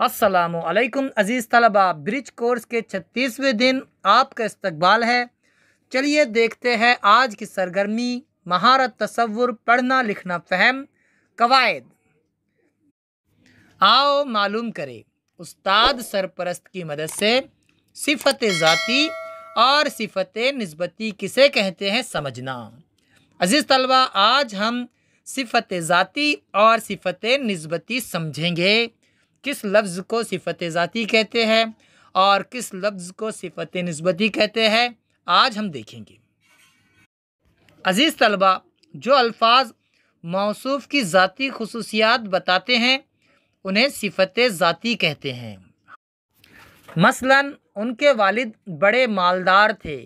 अस्सलामु अलैकुम अज़ीज़ तलबा, ब्रिज कोर्स के 36वें दिन आपका इस्तकबाल है। चलिए देखते हैं आज की सरगर्मी, महारत तसव्वुर, पढ़ना लिखना फ़हम, कवायद। आओ मालूम करें उस्ताद सरपरस्त की मदद से सिफ़त ज़ाती और सिफ़त निस्बती किसे कहते हैं समझना। अज़ीज़ तलबा, आज हम सिफ़त ज़ाती और सिफ़त निस्बती समझेंगे। किस लफ्ज़ को सिफ़त ज़ाती कहते हैं और किस लफ्ज़ को सिफ़त निस्बती कहते हैं, आज हम देखेंगे। अज़ीज़ तलबा, जो अल्फाज मौसूफ़ की ज़ाती खुसूसियात बताते हैं उन्हें सिफ़त ज़ाती कहते हैं। मसलन उनके वालिद बड़े मालदार थे।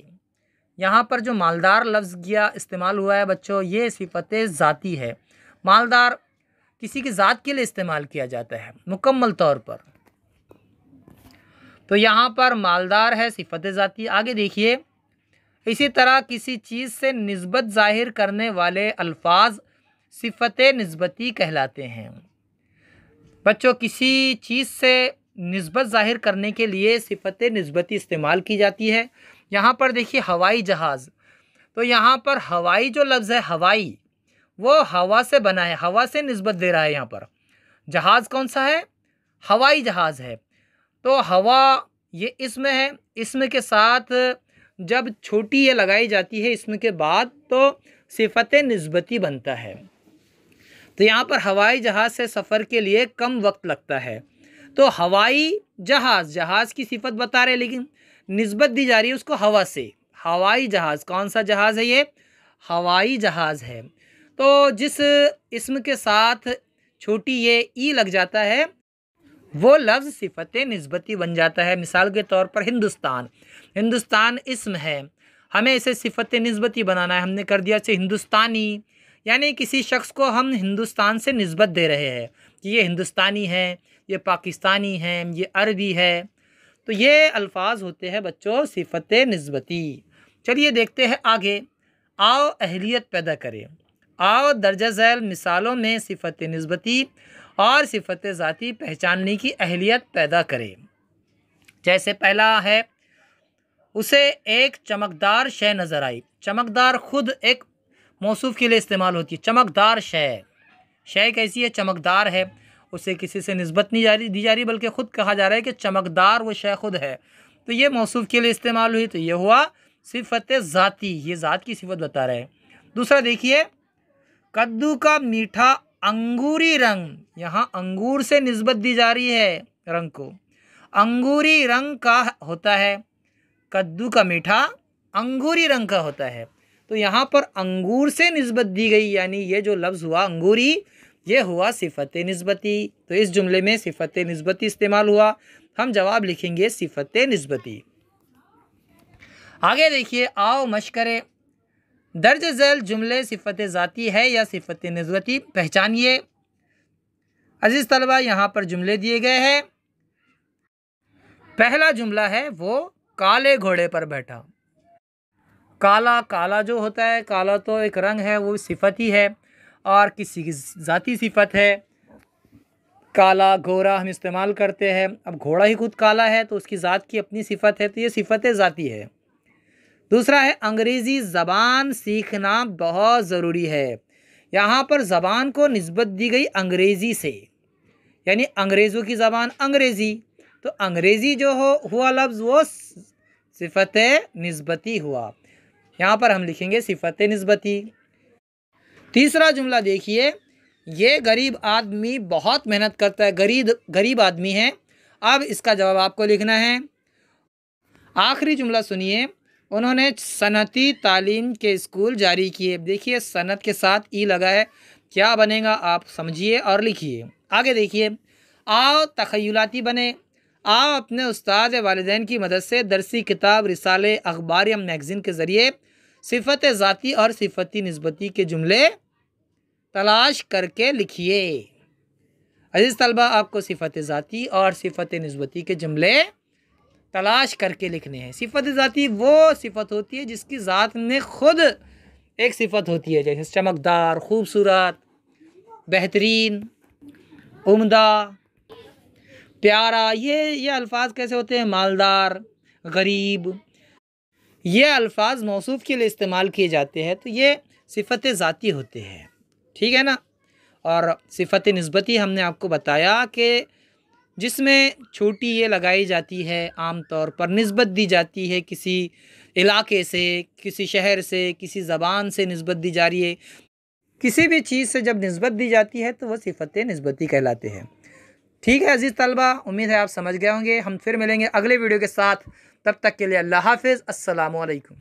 यहाँ पर जो मालदार लफ्ज़ किया इस्तेमाल हुआ है बच्चों, ये सिफ़त ज़ाती है। मालदार किसी की ज़ात के लिए इस्तेमाल किया जाता है मुकम्मल तौर पर। तो यहाँ पर मालदार है सिफ़त ज़ाती। आगे देखिए, इसी तरह किसी चीज़ से निस्बत ज़ाहिर करने वाले अल्फाज सिफ़त निस्बती कहलाते हैं। बच्चों, किसी चीज़ से निस्बत ज़ाहिर करने के लिए सिफ़त निस्बती इस्तेमाल की जाती है। यहाँ पर देखिए हवाई जहाज़, तो यहाँ पर हवाई जो लफ्ज़ है हवाई, वो हवा से बना है, हवा से निस्बत दे रहा है। यहाँ पर जहाज़ कौन सा है? हवाई जहाज़ है। तो हवा ये इसम है, इसम के साथ जब छोटी ये लगाई जाती है इसम के बाद तो सिफ़त निस्बती बनता है। तो यहाँ पर हवाई जहाज़ से सफ़र के लिए कम वक्त लगता है। तो हवाई जहाज़, जहाज़ की सिफ़त बता रहे लेकिन निस्बत दी जा रही है उसको हवा से। हवाई जहाज़, कौन सा जहाज़ है ये? हवाई जहाज़ है। तो जिस इसम के साथ छोटी ये ई लग जाता है वो लफ्ज़ सिफ़त निस्बती बन जाता है। मिसाल के तौर पर हिंदुस्तान, हिंदुस्तान इसम है, हमें इसे सिफ़त निस्बती बनाना है, हमने कर दिया इसे हिंदुस्तानी। यानी किसी शख्स को हम हिंदुस्तान से निस्बत दे रहे हैं कि ये हिंदुस्तानी है, ये पाकिस्तानी है, ये अरबी है। तो ये अल्फाज होते हैं बच्चों सिफ़त निस्बती। चलिए देखते हैं आगे। आओ अहलियत पैदा करें। आओ दर्जा झैल मिसालों में सिफ़त निस्बती और सिफ़त ज़ाती पहचानने की अहलियत पैदा करें। जैसे पहला है, उसे एक चमकदार शय नज़र आई। चमकदार खुद एक मौसूफ़ के लिए इस्तेमाल होती है। चमकदार शय, शय कैसी है? चमकदार है। उसे किसी से निस्बत नहीं दी जा रही बल्कि ख़ुद कहा जा रहा है कि चमकदार वो शय खुद है। तो ये मौसूफ़ के लिए इस्तेमाल हुई, तो ये हुआ सिफ़त ज़ाती, ये ज़ात की सिफ़त बता रहे हैं। दूसरा देखिए, कद्दू का मीठा अंगूरी रंग, यहाँ अंगूर से निस्बत दी जा रही है रंग को, अंगूरी रंग का होता है। कद्दू का मीठा अंगूरी रंग का होता है। तो यहाँ पर अंगूर से निस्बत दी गई, यानी ये जो लफ्ज़ हुआ अंगूरी, ये हुआ सिफ़त निस्बती। तो इस जुमले में सिफ़त निस्बती इस्तेमाल हुआ। हम जवाब लिखेंगे सिफ़त निस्बती। आगे देखिए, आओ मश्क करें। दर्ज झैल जुमले सिफ़त ज़ाती है या सिफ़त निस्बती, पहचानिए। अज़ीज़ तलबा, यहाँ पर जुमले दिए गए हैं। पहला जुमला है, वो काले घोड़े पर बैठा। काला, काला जो होता है, काला तो एक रंग है, वो सिफ़त ही है और किसी की ज़ाती सिफ़त है। काला गोरा हम इस्तेमाल करते हैं। अब घोड़ा ही खुद काला है तो उसकी ज़ात की अपनी सिफ़त है, तो ये सिफ़त ज़ाती है। दूसरा है, अंग्रेज़ी ज़बान सीखना बहुत ज़रूरी है। यहाँ पर ज़बान को निस्बत दी गई अंग्रेज़ी से, यानी अंग्रेज़ों की ज़बान अंग्रेज़ी, तो अंग्रेज़ी जो हुआ लफ्ज़ वो सिफ़त निस्बती हुआ। यहाँ पर हम लिखेंगे सिफ़त निस्बती। तीसरा जुमला देखिए, ये गरीब आदमी बहुत मेहनत करता है। गरीब आदमी है। अब इसका जवाब आपको लिखना है। आखिरी जुमला सुनिए, उन्होंने सनती तालीम के स्कूल जारी किए। देखिए सनत के साथ ई लगा है, क्या बनेगा आप समझिए और लिखिए। आगे देखिए, आओ तख़य्युलाती बने। आओ अपने उस्ताद वालिदैन की मदद से दरसी किताब, रिसाले, अखबार या मैगज़ीन के ज़रिए सिफ़त ज़ाती और सिफ़ती निस्बती के जुमले तलाश करके लिखिए। अज़ीज़ तलबा, आपको सिफ़त ज़ाती और सिफ़त निस्बती के जुमले तलाश करके लिखने हैं। सिफ़त ज़ाती वो सिफ़त होती है जिसकी ज़ात में ख़ुद एक सिफ़त होती है, जैसे चमकदार, खूबसूरत, बेहतरीन, उम्दा, प्यारा, ये अल्फाज कैसे होते हैं? मालदार, गरीब, ये अल्फाज मौसूफ़ के लिए इस्तेमाल किए जाते हैं, तो ये सिफ़त ज़ाती होते हैं, ठीक है ना। और सिफ़त निस्बती हमने आपको बताया कि जिसमें छोटी ये लगाई जाती है, आम तौर पर निस्बत दी जाती है किसी इलाके से, किसी शहर से, किसी ज़बान से निस्बत दी जा रही है। किसी भी चीज़ से जब निस्बत दी जाती है तो वह सिफ़त निस्बती कहलाते हैं। ठीक है अज़ीज़ तलबा, उम्मीद है आप समझ गए होंगे। हम फिर मिलेंगे अगले वीडियो के साथ, तब तक के लिए अल्लाह हाफ़िज़, अस्सलामु अलैकुम।